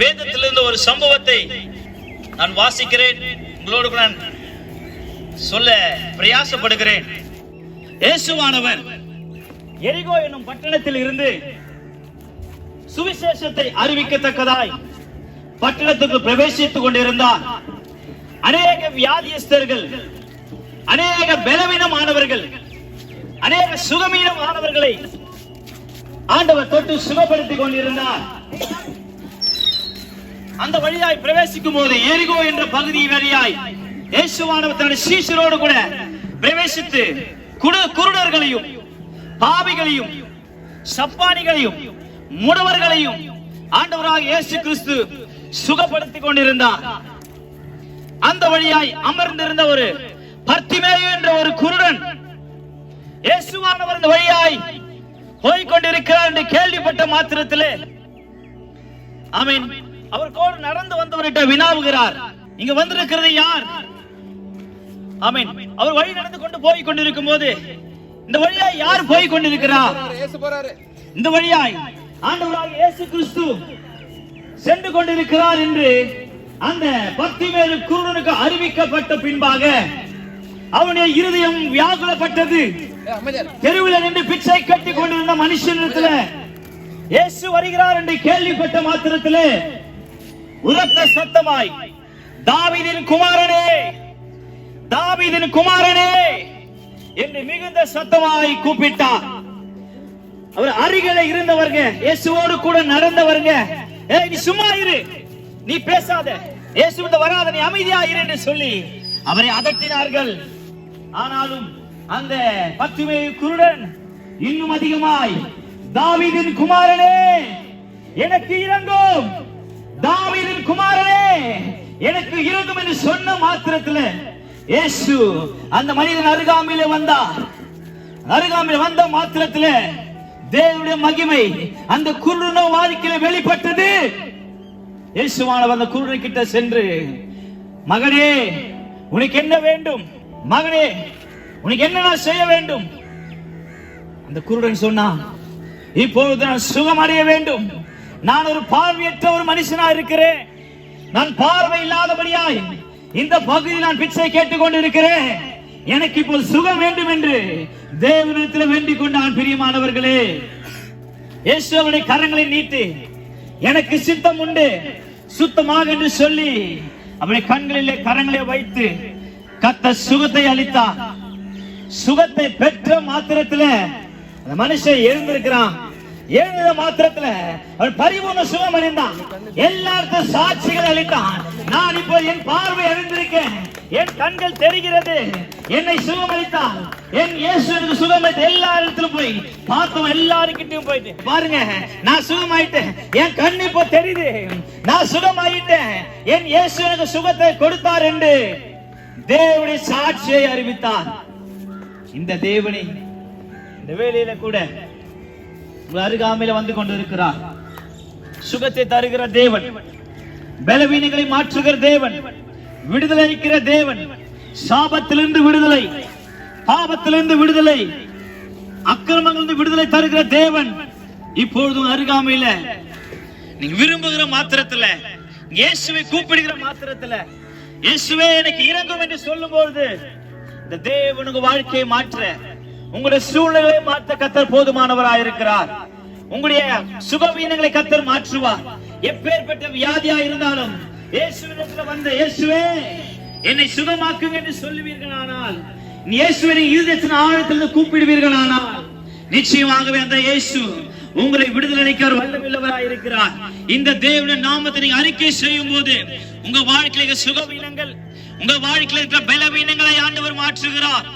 வேதத்திலிருந்து ஒரு சம்பவத்தை நான் வாசிக்கிறேன், உங்களோடு நான் சொல்ல பிரயாசப்படுகிறேன். இயேசுவானவர் எரிகோ என்னும் பட்டணத்தில் இருந்து சுவிசேஷத்தை அறிவிக்கத்தக்கதாய் பட்டணத்துக்கு பிரவேசித்துக் கொண்டிருந்தார். அநேக வியாதியஸ்தர்கள், அநேக பலவீனமானவர்கள், அநேக சுகமீனமானவர்களை ஆண்டவர் தொட்டு சுகப்படுத்திக் கொண்டிருந்தார். அந்த வழியாய் பிரவேசிக்கும் போது எரிகோ என்ற பகுதி வழியாய் இயேசுவானவர் தன்னுடைய சீஷரோடு கூட பிரவேசித்து குருடர்களையும், பாவிகளையும், சப்பானிகளையும், முடவர்களையும் ஆண்டவராக இயேசு கிறிஸ்து சுகப்படுத்திக் கொண்டிருந்தார். அந்த வழியாய் அமர்ந்திருந்த ஒரு பர்த்திமேயு என்ற ஒரு குருடன் இயேசுவானவர் இந்த வழியாய் போய்கொண்டிருக்கிறார் என்று கேள்விப்பட்ட மாத்திரத்திலே ஆமென், அவர் கூட நடந்து வந்தவர்கிட்ட வினாவுகிறார், இங்க வந்திருக்கிறது யார்? ஆமென். அவர் வழி நடந்து கொண்டு போய் கொண்டிருக்கும் போது இந்த வழியாய் யார் போய் கொண்டிருக்கிறார்? இந்த வழியாய் ஆண்டவராகிய இயேசு கிறிஸ்து சென்று கொண்டிருக்கிறார் என்று அந்த பர்த்திமேயு குருடனுக்கு அறிவிக்கப்பட்ட பின்பாக அவனுடைய இருதயம் வியாகுலப்பட்டது. தெருவில் நின்று பிச்சை கட்டி கொண்டிருந்த மனுஷனிடத்தில் இயேசு வருகிறார் என்று கேள்விப்பட்ட மாத்திரத்திலே உரத்த சத்தமாய், தாவீதின் குமாரனே, தாவீதின் குமாரனே என்று மிகுந்த சத்தமாய் கூப்பிட்டார். அவர் அருகிலே இருந்தவங்க, இயேசுவோடு கூட நடந்தவங்க, நீ சும்மா இரு, நீ பேசாத, இயேசுவிட வராத, நீ அமைதியா இரு என்று சொல்லி அவரை அதட்டினார்கள். ஆனாலும் அந்த பர்த்திமேயு குருடன் இன்னும் அதிகமாய், தாவீதின் குமாரனே எனக்கு இரங்கும், தாவீதின் குமாரனே எனக்கு இரங்கும் என்று சொன்ன மாத்திரத்தில் இயேசு அந்த மனிதன் அருகாமையிலே வந்தார். அருகாமையில் வந்த மாத்திரத்தில் தேவனுடைய மகிமை அந்த குருடனோ வாழ்க்கையில வெளிப்பட்டது. இயேசுவானவர் அந்த குருடன் கிட்ட சென்று, மகனே உனக்கு என்ன வேண்டும்? மகனே உனக்கு என்ன நான் செய்ய வேண்டும்? அந்த குருடன் சொன்னான், இப்பொழுது நான் சுகம் அடைய வேண்டும். நான் ஒரு பார்வையற்ற ஒரு மனுஷனா இருக்கிறேன். நான் பார்வை இல்லாதபடியாய் இந்த பகுதியில் நான் பிச்சை கேட்டுக் கொண்டிருக்கிறேன். எனக்கு இப்போது சுகம் வேண்டும் என்று தேவனிடத்தில் வேண்டிக் கொண்டான். பிரியமானவர்களே, இயேசு அவருடைய கரங்களை நீட்டி, எனக்கு சித்தம் உண்டு, சுத்தமாக என்று சொல்லி அவருடைய கண்களிலே கரங்களை வைத்து கர்த்தர் சுகத்தை அளித்தார். சுகத்தை பெற்ற மாத்திரத்தில் அந்த மனுஷன் எழுந்திருக்கிறான். எழுந்த மாத்திரத்துல அவன் பரிபூர்ண சுகம் அடைந்தான். எல்லாருக்கும் சாட்சிகள் அளித்தான். நான் இப்போ என் பார்வை அறிந்திருக்கேன், என் கண்கள் தெரிகிறது, என்னை சுகம் அளித்தான், என் இயேசு எனக்கு சுகம் அளித்த. எல்லா இடத்திலும் போய் பார்த்தோம், எல்லாருக்கிட்டையும் போயிட்டு பாருங்க, நான் சுகமாயிட்டேன், என் கண் இப்போ தெரியுது, நான் சுகமாயிட்டேன், என் இயேசு எனக்கு சுகத்தை கொடுத்தார் என்று தேவனுடைய சாட்சியை அறிவித்தார். இந்த தேவனை இந்த வேளையில கூட அருகாமையில வந்து கொண்டிருக்கிறார். சுகத்தை தருகிற தேவன், பலவீனங்களை மாற்றுகிற தேவன், விடுதலை அளிக்கிற தேவன், சாபத்திலிருந்து விடுதலை, பாவத்திலிருந்து விடுதலை, அக்கிரமங்களிலிருந்து விடுதலை தருகிற தேவன் இப்பொழுதும் அருகாமையில நீங்க விரும்புகிற மாத்திரத்துல, இயேசுவை கூப்பிடுகிற மாத்திரத்துல, இயேசுவே எனக்கு இரங்கும் என்று சொல்லும் பொழுது இந்த தேவனுக்கு வாழ்க்கையை மாற்ற, உங்களுடைய சூழ்நிலையை மாற்ற கர்த்தர் போதுமானவராயிருக்கிறார். உங்களுடைய சுகவீனங்களை கர்த்தர் மாற்றுவார். எப்பேற்பட்ட வியாதியா இருந்தாலும் இயேசுவிடத்தில் வந்து, இயேசுவே என்னை சுகமாக்குங்க என்று சொல்லுவீர்களானால், இயேசுவை இருதயத்தின் ஆழத்திலிருந்து கூப்பிடுவீர்களானால், நிச்சயமாகவே அந்த இயேசு உங்களை விடுதலைக்கார் வல்லமையுள்ளவராயிருக்கிறார். இந்த தேவனுடைய நாமத்தை நீங்க அறிக்கை செய்யும் போது உங்க வாழ்க்கையில சுகவீனங்கள், உங்க வாழ்க்கையில இருக்கிற பலவீனங்களை ஆண்டவர் மாற்றுகிறார்.